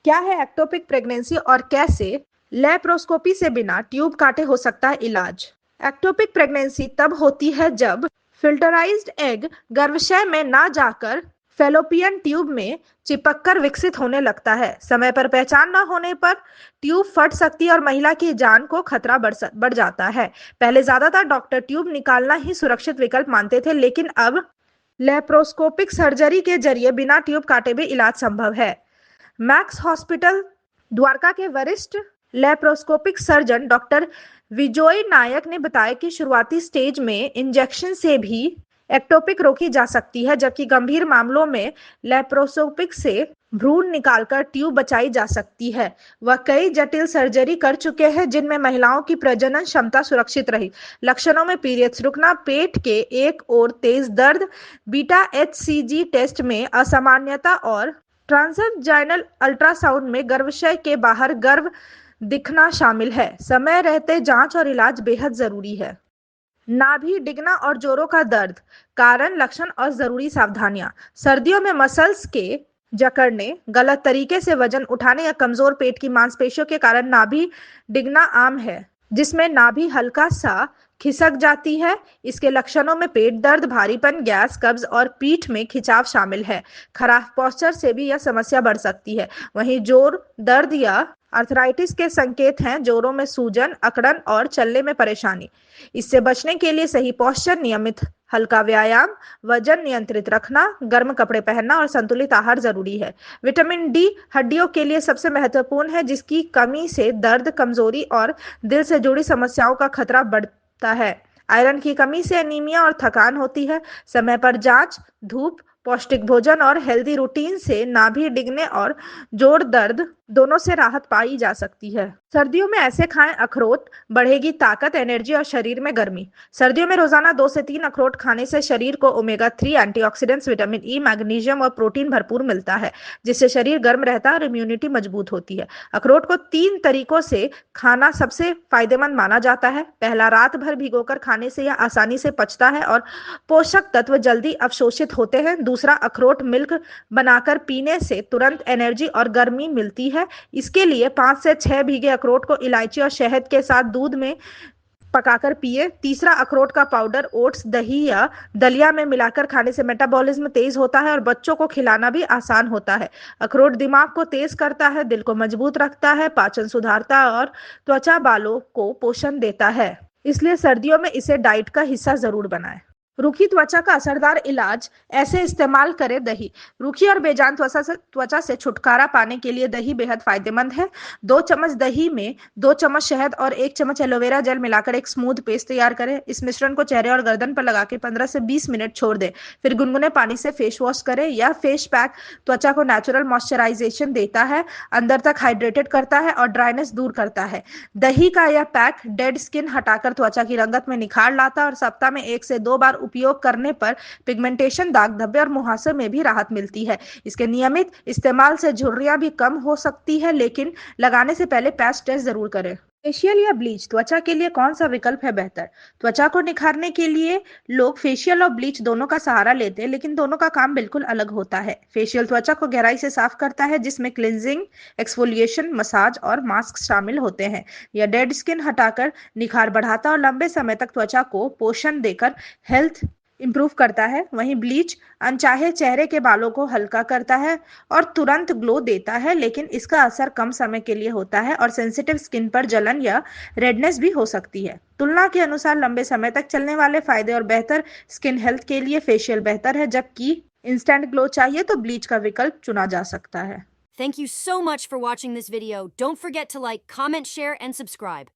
क्या है ectopic pregnancy और कैसे लेप्रोस्कोपी से बिना ट्यूब काटे हो सकता है इलाज? एक्टोपिक प्रेगनेंसी तब होती है जब फिल्टराइज्ड एग गर्भाशय में ना जाकर फेलोपियन ट्यूब में चिपककर विकसित होने लगता है। समय पर पहचान न होने पर ट्यूब फट सकती है और महिला की जान को खतरा बढ़ जाता है। पहले ज्यादातर डॉक्टर ट्यूब निकालना ही सुरक्षित विकल्प मानते थे, लेकिन अब लेप्रोस्कोपिक सर्जरी के जरिए बिना ट्यूब काटे भी इलाज संभव है। मैक्स हॉस्पिटल द्वारका के वरिष्ठ लेप्रोस्कोपिक सर्जन डॉक्टर विजोय नायक ने बताया कि शुरुआती स्टेज में इंजेक्शन से भी एक्टोपिक रोकी जा सकती है, जबकि गंभीर मामलों में लेप्रोस्कोपिक से भ्रूण निकालकर ट्यूब बचाई जा सकती है। वह कई जटिल सर्जरी कर चुके हैं जिनमें महिलाओं की प्रजनन क्षमता सुरक्षित रही। लक्षणों में पीरियड्स रुकना, पेट के एक ओर तेज दर्द, बीटा एचसीजी टेस्ट में असामान्यता और ट्रांसवैजाइनल अल्ट्रासाउंड में गर्भाशय के बाहर गर्भ दिखना शामिल है। समय रहते जांच और इलाज बेहद जरूरी है। नाभि डिगना और जोड़ों का दर्द, कारण, लक्षण और जरूरी सावधानियां। सर्दियों में मसल्स के जकड़ने, गलत तरीके से वजन उठाने या कमजोर पेट की मांसपेशियों के कारण नाभि डिगना आम है, जिसमें नाभि हल्का सा खिसक जाती है। इसके लक्षणों में पेट दर्द, भारीपन, गैस, कब्ज और पीठ में खिंचाव शामिल है। खराब पोस्चर से भी यह समस्या बढ़ सकती है। वहीं जोड़ दर्द या आर्थराइटिस के संकेत हैं, जोड़ों में सूजन, अकड़न और चलने में परेशानी। इससे बचने के लिए सही पोस्चर, नियमित हल्का व्यायाम, वजन नियंत्रित रखना, गर्म कपड़े पहनना और संतुलित आहार जरूरी है। विटामिन डी हड्डियों के लिए सबसे महत्वपूर्ण है, जिसकी कमी से दर्द, कमजोरी और दिल से जुड़ी समस्याओं का खतरा बढ़ता है। आयरन की कमी से एनीमिया और थकान होती है। समय पर जांच, धूप, पौष्टिक भोजन और हेल्दी रूटीन से नाभि डिगने और जोड़ दर्द दोनों से राहत पाई जा सकती है। सर्दियों में ऐसे खाएं अखरोट, बढ़ेगी ताकत, एनर्जी और शरीर में गर्मी। सर्दियों में रोजाना 2 से 3 अखरोट खाने से शरीर को omega 3 antioxidants, vitamin E, magnesium और प्रोटीन भरपूर मिलता है, जिससे शरीर गर्म रहता है और इम्यूनिटी मजबूत होती है। अखरोट को 3 तरीकों से खाना सबसे फायदेमंद माना जाता है। पहला, रात भर भिगोकर खाने से यह आसानी से पचता है और पोषक तत्व जल्दी अवशोषित होते हैं। दूसरा, अखरोट मिल्क बनाकर पीने से तुरंत एनर्जी और गर्मी मिलती है। इसके लिए 5 से 6 भीगे अखरोट को इलायची और शहद के साथ दूध में पकाकर पिए। तीसरा, अखरोट का पाउडर ओट्स, दही या दलिया में मिलाकर खाने से मेटाबॉलिज्म तेज होता है और बच्चों को खिलाना भी आसान होता है। अखरोट दिमाग को तेज करता है, दिल को मजबूत रखता है, पाचन सुधारता है और त्वचा बालों को पोषण देता है। इसलिए सर्दियों में इसे डाइट का हिस्सा जरूर बनाएं। रूखी त्वचा का असरदार इलाज, ऐसे इस्तेमाल करें दही। रूखी और बेजान त्वचा से छुटकारा पाने के लिए दही बेहद फायदेमंद है। 2 चम्मच दही में 2 चम्मच शहद और 1 चम्मच एलोवेरा जेल मिलाकर एक स्मूथ पेस्ट तैयार करें। इस मिश्रण को चेहरे और गर्दन पर लगा के 15 से 20 मिनट छोड़ दें। फिर गुनगुने पानी से फेस वॉश करें। यह फेस पैक त्वचा को नेचुरल मॉइस्चराइजेशन देता है, अंदर तक हाइड्रेटेड करता है और ड्राइनेस दूर करता है। दही का यह पैक डेड स्किन हटाकर त्वचा की रंगत में निखार लाता है और सप्ताह में 1 से 2 बार उपयोग करने पर पिगमेंटेशन, दाग धब्बे और मुहासे में भी राहत मिलती है। इसके नियमित इस्तेमाल से झुर्रियां भी कम हो सकती है, लेकिन लगाने से पहले पैच टेस्ट जरूर करें। फेशियल या ब्लीच, त्वचा के लिए कौन सा विकल्प है बेहतर? त्वचा को निखारने के लिए लोग फेशियल और ब्लीच दोनों का सहारा लेते हैं, लेकिन दोनों का काम बिल्कुल अलग होता है। फेशियल त्वचा को गहराई से साफ करता है, जिसमें क्लिनजिंग, एक्सफोलिएशन, मसाज और मास्क शामिल होते हैं। यह डेड स्किन हटाकर निखार बढ़ाता है और लंबे समय तक त्वचा को पोषण देकर हेल्थ इंप्रूव करता है। वहीं ब्लीच अनचाहे चेहरे के बालों को हल्का करता है और तुरंत ग्लो देता है, लेकिन इसका असर कम समय के लिए होता है और सेंसिटिव स्किन पर जलन या रेडनेस भी हो सकती है। तुलना के अनुसार लंबे समय तक चलने वाले फायदे और बेहतर स्किन हेल्थ के लिए फेशियल बेहतर है, जबकि इंस्टेंट ग्लो चाहिए तो ब्लीच का विकल्प चुना जा सकता है। Thank you so much for watching this video. Don't forget to like, comment, share, and subscribe.